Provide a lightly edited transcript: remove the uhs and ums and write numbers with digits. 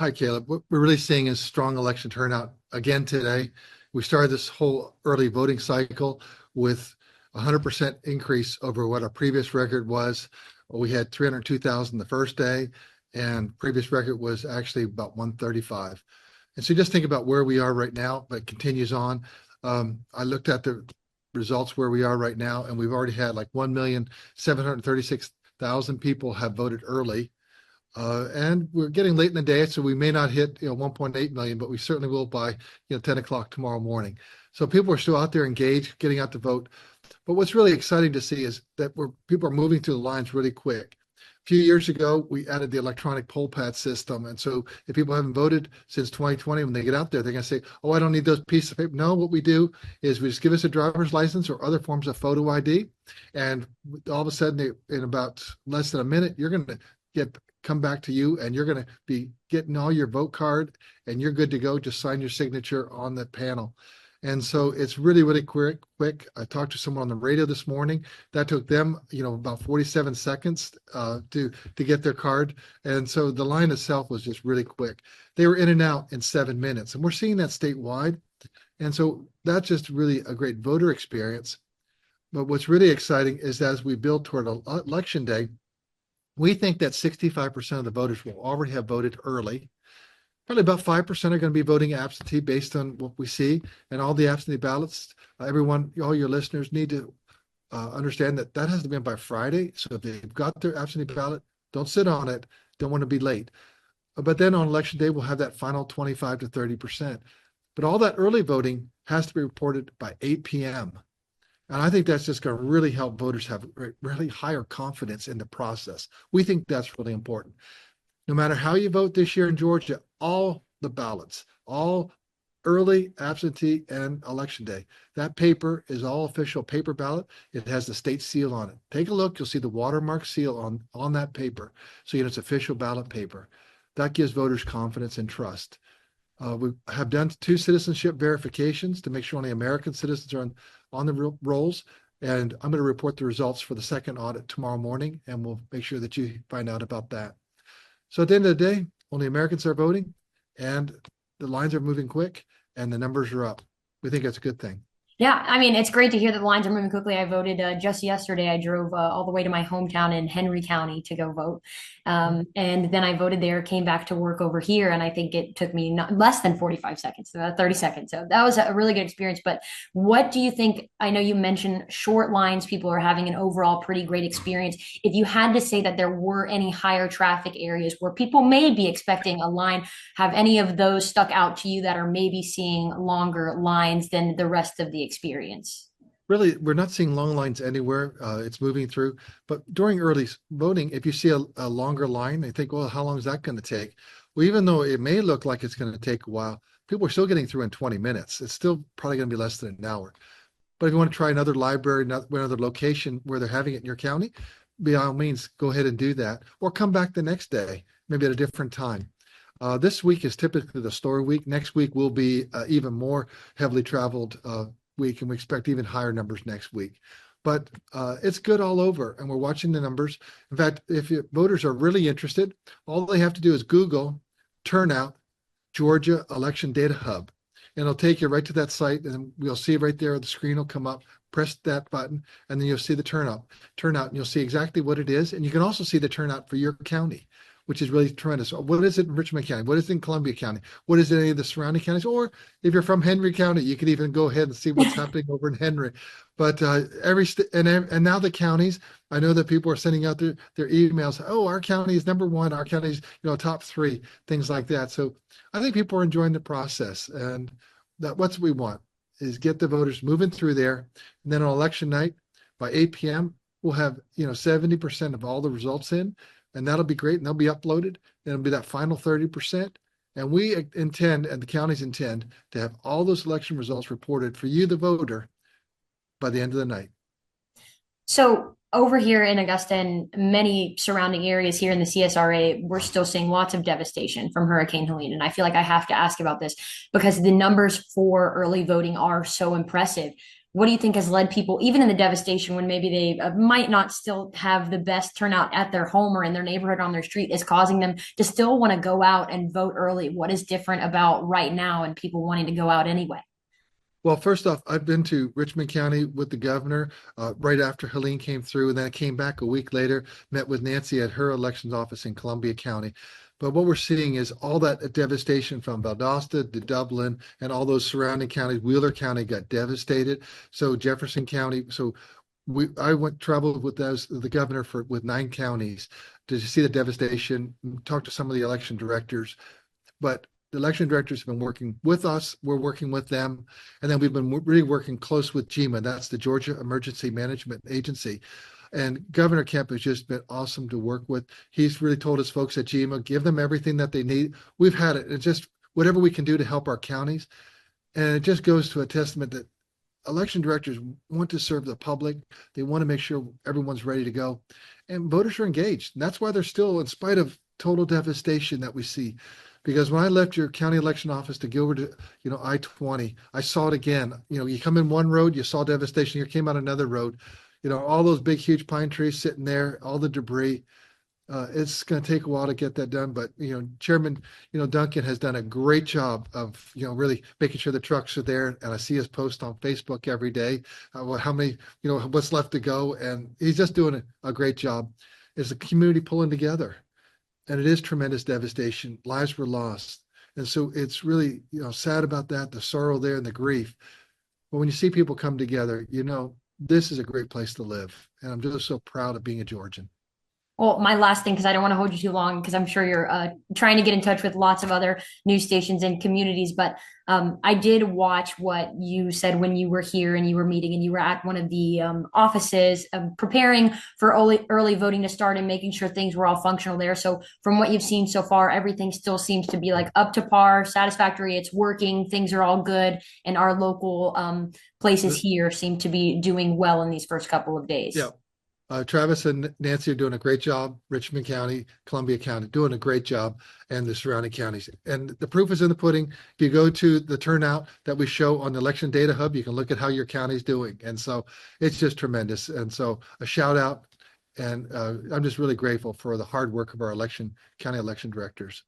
Hi, Caleb. What we're really seeing is strong election turnout again today. We started this whole early voting cycle with 100% increase over what our previous record was. We had 302,000 the first day, and previous record was actually about 135. And so just think about where we are right now, but it continues on. I looked at the results where we are right now, and we've already had like 1,736,000 people have voted early. And we're getting late in the day, so we may not hit 1.8 million, but we certainly will by 10 o'clock tomorrow morning. So people are still out there engaged, getting out to vote. But what's really exciting to see is that people are moving through the lines really quick. A few years ago, we added the electronic poll pad system, and so if people haven't voted since 2020, when they get out there, they're going to say, "Oh, I don't need those pieces of paper." No, what we do is we just give us a driver's license or other forms of photo ID, and all of a sudden, in about less than a minute, you're going to get come back to you and you're going to be getting all your vote card and you're good to go. Just sign your signature on the panel. And so it's really, really quick. I talked to someone on the radio this morning. That took them, about 47 seconds to get their card. And so the line itself was just really quick. They were in and out in 7 minutes. And we're seeing that statewide. And so that's just really a great voter experience. But what's really exciting is as we build toward election day, we think that 65% of the voters will already have voted early. Probably about 5% are going to be voting absentee based on what we see. And all the absentee ballots, everyone, all your listeners need to understand that that has to be in by Friday. So if they've got their absentee ballot, don't sit on it. Don't want to be late. But then on election day, we'll have that final 25 to 30%. But all that early voting has to be reported by 8 p.m. And I think that's just going to really help voters have really higher confidence in the process. We think that's really important. No matter how you vote this year in Georgia, all the ballots, all early, absentee, and election day, that paper is all official paper ballot. It has the state seal on it. Take a look. You'll see the watermark seal on that paper. So it's official ballot paper. That gives voters confidence and trust. We have done 2 citizenship verifications to make sure only American citizens are on the rolls. And I'm going to report the results for the second audit tomorrow morning, and we'll make sure that you find out about that. So at the end of the day, only Americans are voting, and the lines are moving quick, and the numbers are up. We think that's a good thing. Yeah, I mean, it's great to hear that the lines are moving quickly. I voted just yesterday. I drove all the way to my hometown in Henry County to go vote. And then I voted there, came back to work over here, and I think it took me not less than 45 seconds, about 30 seconds. So that was a really good experience. But what do you think? I know you mentioned short lines, people are having an overall pretty great experience. If you had to say that there were any higher traffic areas where people may be expecting a line, have any of those stuck out to you that are maybe seeing longer lines than the rest of the experience? Really, we're not seeing long lines anywhere. It's moving through. But during early voting, if you see a longer line, they think, well, how long is that going to take? Well, even though it may look like it's going to take a while, people are still getting through in 20 minutes. It's still probably going to be less than an hour. But if you want to try another library, another location where they're having it in your county, by all means, go ahead and do that. Or come back the next day, maybe at a different time. This week is typically the story week. Next week will be even more heavily traveled week, and we expect even higher numbers next week. But it's good all over, and we're watching the numbers. In fact, if voters are really interested, all they have to do is Google turnout Georgia Election Data Hub, and it'll take you right to that site, and we'll see right there. The screen will come up. Press that button, and then you'll see the turnout, and you'll see exactly what it is. And you can also see the turnout for your county, which is really tremendous. What is it in Richmond County? What is it in Columbia County? What is it in any of the surrounding counties? Or if you're from Henry County, you can even go ahead and see what's happening over in Henry. But and now the counties, I know that people are sending out their emails. Oh, our county is number one. Our county is top three, things like that. So I think people are enjoying the process, and that's what we want is get the voters moving through there. And then on election night by 8 p.m., we'll have 70% of all the results in. And that'll be great, and they'll be uploaded. And it'll be that final 30%. And we intend, and the counties intend, to have all those election results reported for you, the voter, by the end of the night. So over here in Augusta and many surrounding areas here in the CSRA, we're still seeing lots of devastation from Hurricane Helene. And I feel like I have to ask about this because the numbers for early voting are so impressive. what do you think has led people, even in the devastation when maybe they might not still have the best turnout at their home or in their neighborhood on their street, is causing them to still want to go out and vote early? What is different about right now and people wanting to go out anyway? Well, first off, I've been to Richmond County with the governor right after Helene came through, and then I came back a week later, met with Nancy at her elections office in Columbia County. But what we're seeing is all that devastation from Valdosta to Dublin and all those surrounding counties. Wheeler County got devastated. So Jefferson County. So I went traveled with the governor for with 9 counties to see the devastation, talk to some of the election directors. But the election directors have been working with us. We're working with them. And then we've been really working close with GEMA. That's the Georgia Emergency Management Agency. And Governor Kemp has just been awesome to work with. He's really told his folks at GEMA, give them everything that they need. We've had it. It's just whatever we can do to help our counties. And it just goes to a testament that election directors want to serve the public. They want to make sure everyone's ready to go. And voters are engaged. And that's why they're still, in spite of total devastation that we see, because when I left your county election office to go over to, I-20, I saw it again. You come in one road, you saw devastation. You came out another road. All those big, huge pine trees sitting there, all the debris. It's going to take a while to get that done, but Chairman, Duncan has done a great job of really making sure the trucks are there. And I see his post on Facebook every day, how many what's left to go, and he's just doing a great job. Is the community pulling together? And it is tremendous devastation. Lives were lost. And so it's really, sad about that, the sorrow there and the grief. But when you see people come together, this is a great place to live. And I'm just so proud of being a Georgian. Well, my last thing, because I don't want to hold you too long, because I'm sure you're trying to get in touch with lots of other news stations and communities. But I did watch what you said when you were here and you were meeting and you were at one of the offices preparing for early voting to start and making sure things were all functional there. So from what you've seen so far, everything still seems to be like up to par, satisfactory. It's working. Things are all good. And our local places here seem to be doing well in these first couple of days. Yeah. Travis and Nancy are doing a great job. Richmond County, Columbia County, doing a great job, and the surrounding counties. And the proof is in the pudding. If you go to the turnout that we show on the Election Data Hub, you can look at how your county's doing. And so it's just tremendous. And so a shout out, and I'm just really grateful for the hard work of our county election directors.